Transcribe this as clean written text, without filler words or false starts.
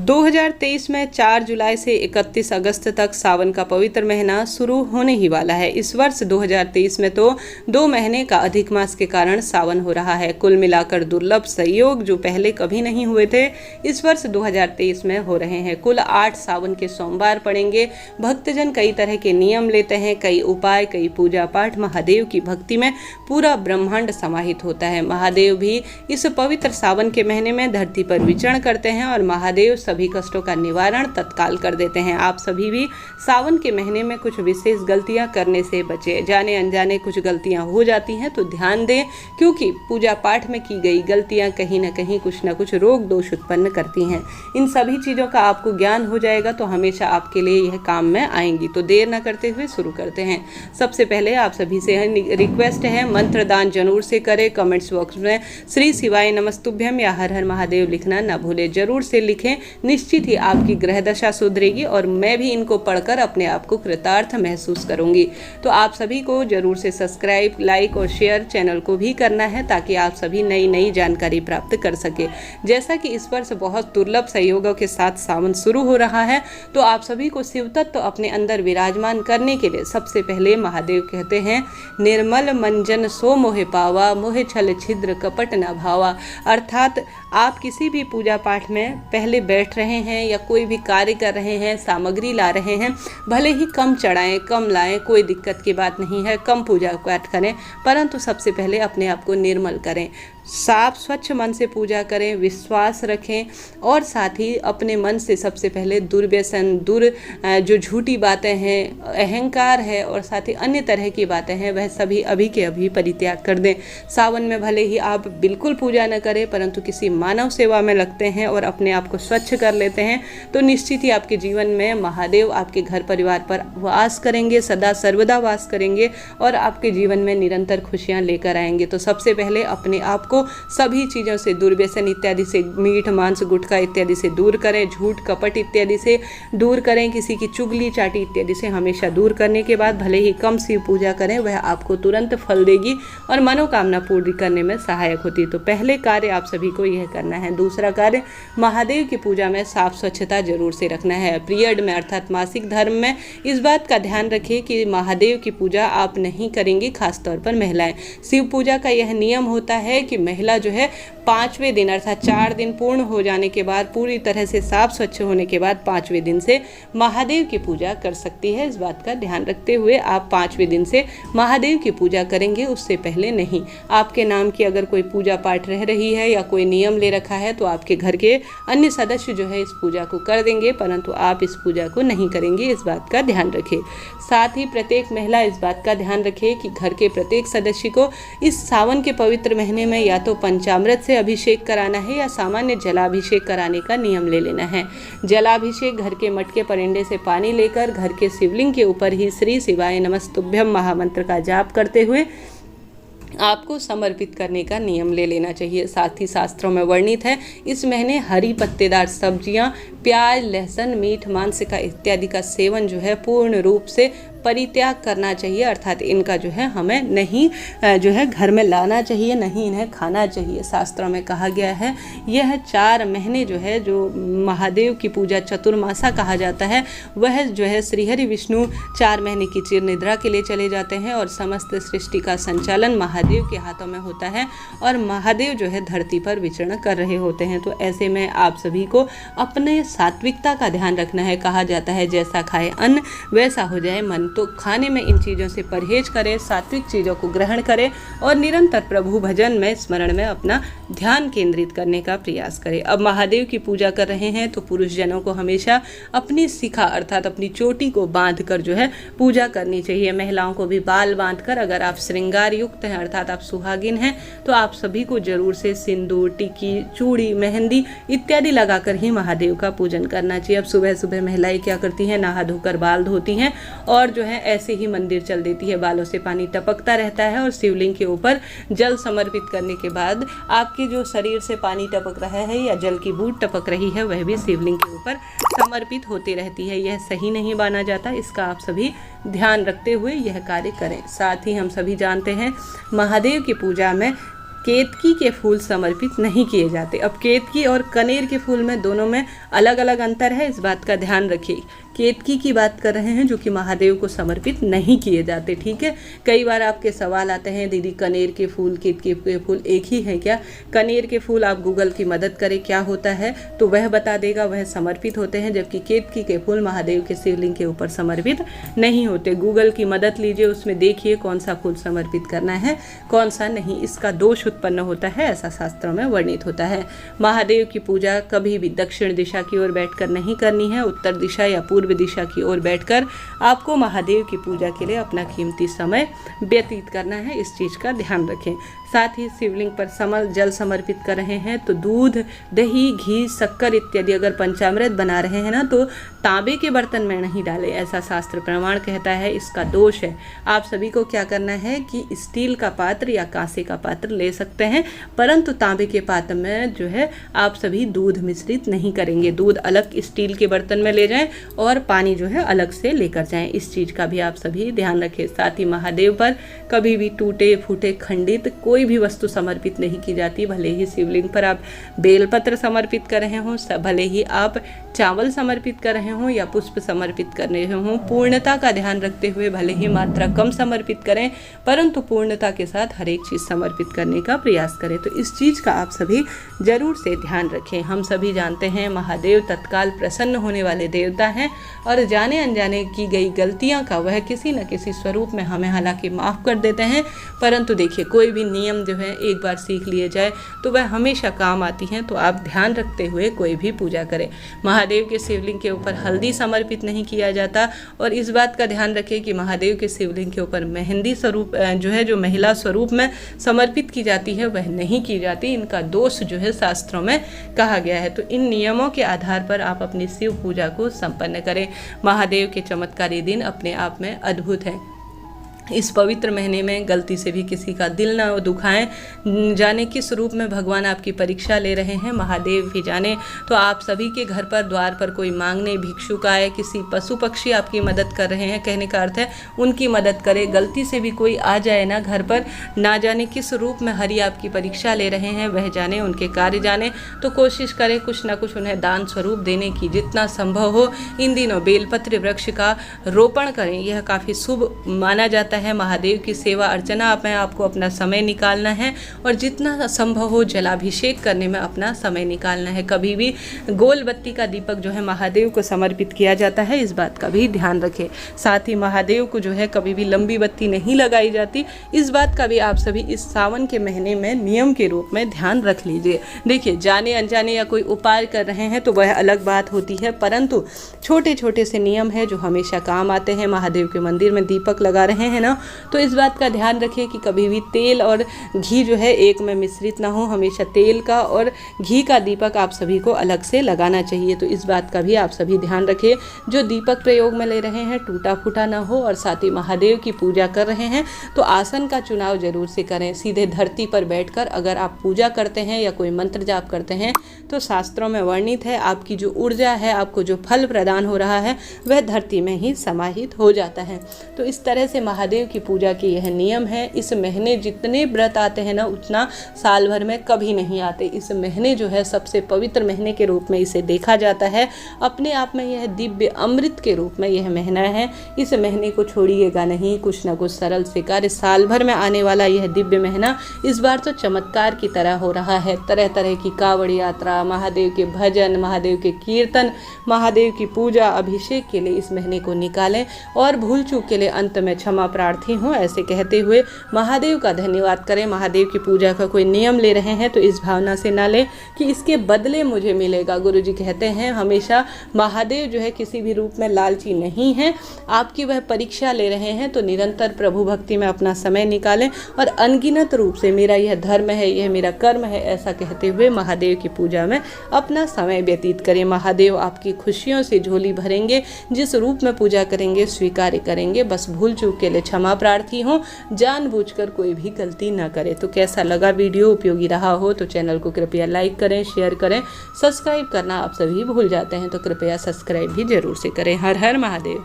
2023 में 4 जुलाई से 31 अगस्त तक सावन का पवित्र महीना शुरू होने ही वाला है। इस वर्ष 2023 में तो 2 महीने का अधिक मास के कारण सावन हो रहा है। कुल मिलाकर दुर्लभ संयोग जो पहले कभी नहीं हुए थे, इस वर्ष 2023 में हो रहे हैं। कुल 8 सावन के सोमवार पड़ेंगे। भक्तजन कई तरह के नियम लेते हैं, कई उपाय, कई पूजा पाठ। महादेव की भक्ति में पूरा ब्रह्मांड समाहित होता है। महादेव भी इस पवित्र सावन के महीने में धरती पर विचरण करते हैं और महादेव सभी कष्टों का निवारण तत्काल कर देते हैं। आप सभी भी सावन के महीने में कुछ विशेष गलतियां करने से बचें। जाने अनजाने कुछ गलतियां हो जाती हैं तो ध्यान दें, क्योंकि पूजा पाठ में की गई गलतियां कहीं न कहीं कुछ न कुछ रोग दोष उत्पन्न करती हैं। इन सभी चीज़ों का आपको ज्ञान हो जाएगा तो हमेशा आपके लिए यह काम में आएंगी। तो देर न करते हुए शुरू करते हैं। सबसे पहले आप सभी से रिक्वेस्ट है, मंत्र दान जरूर से करें। कमेंट्स बॉक्स में श्री शिवाय नमस्तुभ्यम या हर हर महादेव लिखना न भूलें। जरूर से लिखें, निश्चित ही आपकी ग्रह दशा सुधरेगी और मैं भी इनको पढ़कर अपने आप को कृतार्थ महसूस करूंगी। तो आप सभी को जरूर से सब्सक्राइब, लाइक और शेयर चैनल को भी करना है, ताकि आप सभी नई नई जानकारी प्राप्त कर सके। जैसा कि इस वर्ष बहुत दुर्लभ संयोगों के साथ सावन शुरू हो रहा है, तो आप सभी को शिव तत्व तो अपने अंदर विराजमान करने के लिए सबसे पहले महादेव कहते हैं, निर्मल मंजन सो मोहे पावा, मोहे छल छिद्र कपट न भावा। अर्थात आप किसी भी पूजा पाठ में पहले बैठ रहे हैं या कोई भी कार्य कर रहे हैं, सामग्री ला रहे हैं, भले ही कम चढ़ाएं, कम लाएं, कोई दिक्कत की बात नहीं है। कम पूजा पाठ करें, परंतु सबसे पहले अपने आप को निर्मल करें, साफ स्वच्छ मन से पूजा करें, विश्वास रखें और साथ ही अपने मन से सबसे पहले दुर्व्यसन, जो झूठी बातें हैं, अहंकार है और साथ ही अन्य तरह की बातें हैं, वह सभी अभी के अभी परित्याग कर दें। सावन में भले ही आप बिल्कुल पूजा न करें, परंतु किसी मानव सेवा में लगते हैं और अपने आप को स्वच्छ कर लेते हैं, तो निश्चित ही आपके जीवन में महादेव आपके घर परिवार पर वास करेंगे, सदा सर्वदा वास करेंगे और आपके जीवन में निरंतर खुशियाँ लेकर आएंगे। तो सबसे पहले अपने आप को सभी चीज़ों से, दुर्व्यसन इत्यादि से, मीठ मांस गुटखा इत्यादि से दूर करें, झूठ कपट इत्यादि से दूर करें, किसी की चुगली चाटी इत्यादि से हमेशा दूर करने के बाद भले ही कम शिव पूजा करें, वह आपको तुरंत फल देगी और मनोकामना पूरी करने में सहायक होती है। तो पहले कार्य आप सभी को यह करना है। दूसरा कार्य, महादेव की पूजा में साफ स्वच्छता जरूर से रखना है। पीरियड में अर्थात मासिक धर्म में इस बात का ध्यान रखिए कि महादेव की पूजा आप नहीं करेंगी, खासतौर पर महिलाएं। शिव पूजा का यह नियम होता है कि महिला जो है 5वें दिन अर्थात 4 दिन पूर्ण हो जाने के बाद, पूरी तरह से साफ स्वच्छ होने के बाद 5वें दिन से महादेव की पूजा कर सकती है। इस बात का ध्यान रखते हुए आप 5वें दिन से महादेव की पूजा करेंगे, उससे पहले नहीं। आपके नाम की अगर कोई पूजा पाठ रह रही है या कोई नियम ले रखा है तो आपके घर के अन्य सदस्य जो है इस पूजा को कर देंगे, परंतु आप इस पूजा को नहीं करेंगे। इस बात का ध्यान रखें। साथ ही प्रत्येक महिला इस बात का ध्यान रखे कि घर के प्रत्येक सदस्य को इस सावन के पवित्र महीने में या तो पंचामृत से अभिषेक कराना है या सामान्य जलाभिषेक कराने का नियम ले लेना है। जलाभिषेक घर के मटके परिंडे से पानी लेकर घर के शिवलिंग के ऊपर ही श्री शिवाय नमस्तुभ्यम महामंत्र का जाप करते हुए आपको समर्पित करने का नियम ले लेना चाहिए। साथ ही शास्त्रों में वर्णित है, इस महीने हरी पत्तेदार सब्जियां, प्याज, लहसुन, मीठ, मांस का इत्यादि का सेवन जो है पूर्ण रूप से परित्याग करना चाहिए। अर्थात इनका जो है हमें नहीं जो है घर में लाना चाहिए, नहीं इन्हें खाना चाहिए। शास्त्रों में कहा गया है, यह 4 महीने जो है, जो महादेव की पूजा चतुर्मासा कहा जाता है, वह जो है श्रीहरि विष्णु 4 महीने की चिर निद्रा के लिए चले जाते हैं और समस्त सृष्टि का संचालन महादेव के हाथों में होता है और महादेव जो है धरती पर विचरण कर रहे होते हैं। तो ऐसे में आप सभी को अपने सात्विकता का ध्यान रखना है। कहा जाता है, जैसा खाए अन्न वैसा हो जाए मन। तो खाने में इन चीज़ों से परहेज करें, सात्विक चीज़ों को ग्रहण करें और निरंतर प्रभु भजन में, स्मरण में अपना ध्यान केंद्रित करने का प्रयास करें। अब महादेव की पूजा कर रहे हैं तो पुरुष जनों को हमेशा अपनी शिखा अर्थात अपनी चोटी को बांध कर जो है पूजा करनी चाहिए। महिलाओं को भी बाल बांध कर, अगर आप श्रृंगार युक्त हैं अर्थात आप सुहागिन हैं, तो आप सभी को जरूर से सिंदूर, टिकी, चूड़ी, मेहंदी इत्यादि लगाकर ही महादेव का पूजन करना चाहिए। अब सुबह सुबह महिलाएं क्या करती हैं, नहा धोकर बाल धोती हैं और जो है ऐसे ही मंदिर चल देती है। बालों से पानी टपकता रहता है और शिवलिंग के ऊपर जल समर्पित करने के बाद आपके जो शरीर से पानी टपक रहा है या जल की बूंद टपक रही है, वह भी शिवलिंग के ऊपर समर्पित होती रहती है। यह सही नहीं माना जाता। इसका आप सभी ध्यान रखते हुए यह कार्य करें। साथ ही हम सभी जानते हैं, महादेव की पूजा में केतकी के फूल समर्पित नहीं किए जाते। अब केतकी और कनेर के फूल में दोनों में अलग अलग अंतर है, इस बात का ध्यान रखिए। केतकी की बात कर रहे हैं जो कि महादेव को समर्पित नहीं किए जाते, ठीक है। कई बार आपके सवाल आते हैं, दीदी कनेर के फूल केतकी के फूल एक ही हैं क्या? कनेर के फूल आप गूगल की मदद करें क्या होता है तो वह बता देगा, वह समर्पित होते हैं, जबकि केतकी के फूल महादेव के शिवलिंग के ऊपर समर्पित नहीं होते। गूगल की मदद लीजिए, उसमें देखिए कौन सा फूल समर्पित करना है कौन सा नहीं, इसका दोष उत्पन्न होता है, ऐसा शास्त्रों में वर्णित होता है। महादेव की पूजा कभी भी दक्षिण दिशा की ओर बैठकर नहीं करनी है। उत्तर दिशा या पूर्व दिशा की ओर बैठकर आपको महादेव की पूजा के लिए अपना कीमती समय व्यतीत करना है, इस चीज का ध्यान रखें। साथ ही शिवलिंग पर जल समर्पित कर रहे हैं तो दूध, दही, घी, शक्कर इत्यादि अगर पंचामृत बना रहे हैं ना तो तांबे के बर्तन में नहीं डालें, ऐसा शास्त्र प्रमाण कहता है, इसका दोष है। आप सभी को क्या करना है कि स्टील का पात्र या कांसे का पात्र ले सकते हैं, परंतु तांबे के पात्र में जो है आप सभी दूध मिश्रित नहीं करेंगे। दूध अलग स्टील के बर्तन में ले जाएं और पानी जो है अलग से लेकर जाएं, इस चीज़ का भी आप सभी ध्यान रखें। साथ ही महादेव पर कभी भी टूटे फूटे खंडित कोई भी वस्तु समर्पित नहीं की जाती। भले ही शिवलिंग पर आप बेलपत्र समर्पित कर रहे हों, भले ही आप चावल समर्पित कर रहे हों या पुष्प समर्पित कर रहे हों, पूर्णता का ध्यान रखते हुए भले ही मात्रा कम समर्पित करें, परंतु पूर्णता के साथ हर एक चीज़ समर्पित करने का प्रयास करें। तो इस चीज़ का आप सभी जरूर से ध्यान रखें। हम सभी जानते हैं महादेव तत्काल प्रसन्न होने वाले देवता हैं और जाने अनजाने की गई गलतियां का वह किसी न किसी स्वरूप में हमें हालांकि माफ़ कर देते हैं, परंतु देखिए कोई भी नियम जो है एक बार सीख लिए जाए तो वह हमेशा काम आती हैं। तो आप ध्यान रखते हुए कोई भी पूजा करें। महादेव के शिवलिंग के ऊपर हल्दी समर्पित नहीं किया जाता और इस बात का ध्यान रखें कि महादेव के शिवलिंग के ऊपर मेहंदी स्वरूप जो है जो महिला स्वरूप में समर्पित की जाती है वह नहीं की जाती। इनका दोष जो है शास्त्रों में कहा गया है। तो इन नियमों के आधार पर आप अपनी शिव पूजा को संपन्न करें। महादेव के चमत्कारी दिन अपने आप में अद्भुत है। इस पवित्र महीने में गलती से भी किसी का दिल ना दुखाएं, जाने किस रूप में भगवान आपकी परीक्षा ले रहे हैं महादेव भी जाने। तो आप सभी के घर पर द्वार पर कोई मांगने भिक्षुक आए, किसी पशु पक्षी आपकी मदद कर रहे हैं, कहने का अर्थ है उनकी मदद करें। गलती से भी कोई आ जाए ना घर पर, ना जाने किस रूप में हरि आपकी परीक्षा ले रहे हैं वह जाने, उनके कार्य जाने, तो कोशिश करें कुछ ना कुछ उन्हें दान स्वरूप देने की। जितना संभव हो इन दिनों बेलपत्र वृक्ष का रोपण करें, यह काफ़ी शुभ माना जाता है। महादेव की सेवा अर्चना में आपको अपना समय निकालना है और जितना संभव हो जलाभिषेक करने में अपना समय निकालना है। कभी भी गोल बत्ती का दीपक जो है महादेव को समर्पित किया जाता है, इस बात का भी ध्यान रखें। साथ ही महादेव को जो है कभी भी लंबी बत्ती नहीं लगाई जाती, इस बात का भी आप सभी इस सावन के महीने में नियम के रूप में ध्यान रख लीजिए। देखिए जाने अनजाने या कोई उपाय कर रहे हैं तो वह अलग बात होती है, परंतु छोटे छोटे से नियम है जो हमेशा काम आते हैं। महादेव के मंदिर में दीपक लगा रहे हैं ना, तो इस बात का ध्यान रखिए कि कभी भी तेल और घी जो है एक में मिश्रित ना हो। हमेशा तेल का और घी का दीपक आप सभी को अलग से लगाना चाहिए। तो इस बात का भी आप सभी ध्यान रखिए। जो दीपक प्रयोग में ले रहे हैं टूटा फूटा ना हो और साथ ही महादेव की पूजा कर रहे हैं तो आसन का चुनाव जरूर से करें। सीधे धरती पर बैठकर अगर आप पूजा करते हैं या कोई मंत्र जाप करते हैं तो शास्त्रों में वर्णित है आपकी जो ऊर्जा है, आपको जो फल प्रदान हो रहा है वह धरती में ही समाहित हो जाता है। तो इस तरह से महादेव की पूजा की यह नियम है। इस महीने जितने व्रत आते हैं ना उतना साल भर में कभी नहीं आते। इस महीने जो है सबसे पवित्र महीने के रूप में इसे देखा जाता है। अपने आप में यह दिव्य अमृत के रूप में यह महीना है। इस महीने को छोड़िएगा नहीं, कुछ ना कुछ सरल से कार्य। साल भर में आने वाला यह दिव्य महीना इस बार तो चमत्कार की तरह हो रहा है। तरह तरह की कावड़ यात्रा, महादेव के भजन, महादेव के कीर्तन, महादेव की पूजा, अभिषेक के लिए इस महीने को निकालें और भूल चूक के लिए अंत में क्षमा प्रार्थी हूँ ऐसे कहते हुए महादेव का धन्यवाद करें। महादेव की पूजा का कोई नियम ले रहे हैं तो इस भावना से ना लें कि इसके बदले मुझे मिलेगा। गुरु जी कहते हैं हमेशा महादेव जो है किसी भी रूप में लालची नहीं है। आपकी वह परीक्षा ले रहे हैं तो निरंतर प्रभु भक्ति में अपना समय निकालें और अनगिनत रूप से मेरा यह धर्म है, यह मेरा कर्म है ऐसा कहते हुए महादेव की पूजा में अपना समय व्यतीत करें। महादेव आपकी खुशियों से झोली भरेंगे। जिस रूप में पूजा करेंगे स्वीकार करेंगे। बस भूल चूक के लिए क्षमा प्रार्थी हूँ, जानबूझकर कोई भी गलती ना करे। तो कैसा लगा वीडियो, उपयोगी रहा हो तो चैनल को कृपया लाइक करें, शेयर करें, सब्सक्राइब करना आप सभी भूल जाते हैं तो कृपया सब्सक्राइब भी जरूर से करें। हर हर महादेव।